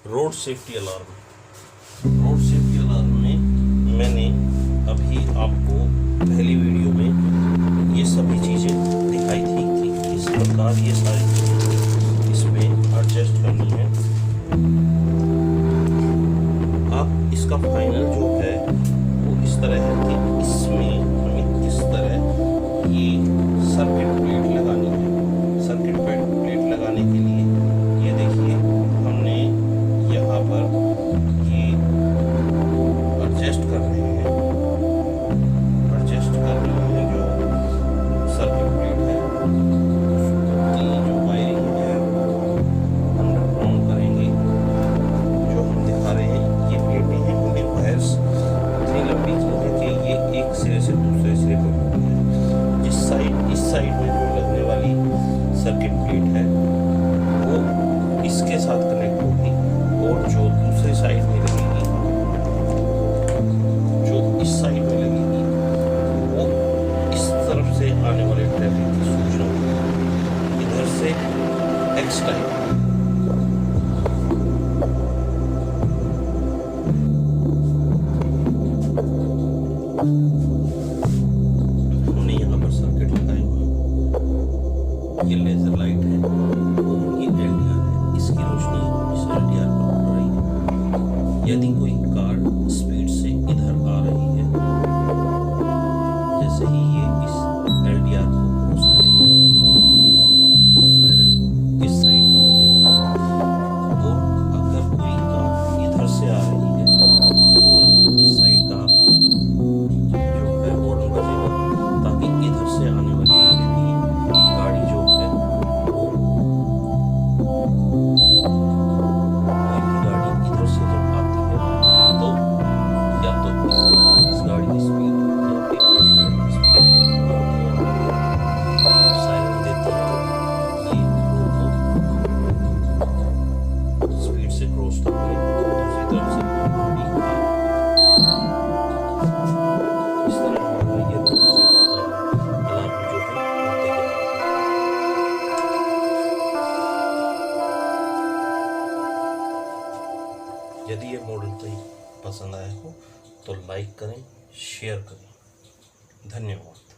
Road safety alarm. Road safety alarm में मैंने अभी आपको पहली वीडियो में ये सभी चीज़ें दिखाई थी कि इस प्रकार ये सारी चीज़ें इसमें एडजस्ट करनी है। अब इसका फाइनल जो है वो इस तरह है कि इसमें हमें किस तरह ये सर्किट प्लेट लगानी है। सर्किट प्लेट लगाने के लिए ये देखिए हमने यहाँ पर ये एडजस्ट कर रहे हैं। एडजस्ट कर रहे हैं जो सर्किट प्लेट है उसकी जो वायरिंग है वो अंडरग्राउंड करेंगे। जो हम दिखा रहे हैं ये प्लेटें हैं, उनके वायर्स इतनी लंबी है कि ये एक सिरे से दूसरे सिरे पर होती है। जिस साइड इस साइड में जो लगने वाली सर्किट प्लेट है वो इसके साथ कनेक्ट होगी और जो दूसरे साइड में लगेगी, जो इस साइड में लगेगी वो इस तरफ से आने वाले ट्रैफिक की सूचना इधर से एक्स टाइप हमने यहाँ पर सर्किट लगाई हुई। ये लेजर लाइट है, ये LDR है। इसकी रोशनी इस LDR पर पड़ रही है। यदि कोई कार स्पीड से इधर आ रही है, जैसे ही ये इस LDR को क्रॉस करेगी, इस साइरन इस साइड का बजेगा। और अगर कोई कार इधर से आ रही है तो इस साइड का जो है हॉर्न बजेगा, ताकि इधर से आने वाली कोई भी गाड़ी जो है वो कोई भी गाड़ी इधर से जब आती है तो या तो इस गाड़ी की स्पीड या फिर इस गाड़ी की स्पीड साइरन देती है तो ये रोड को स्पीड से क्रॉस कर रही है। दूसरी तरफ से गाड़ी इस तरह हमारा ये रोड से अलार्म जो है वो देखेगा। यदि ये मॉडल पसंद आया हो तो लाइक करें, शेयर करें। धन्यवाद।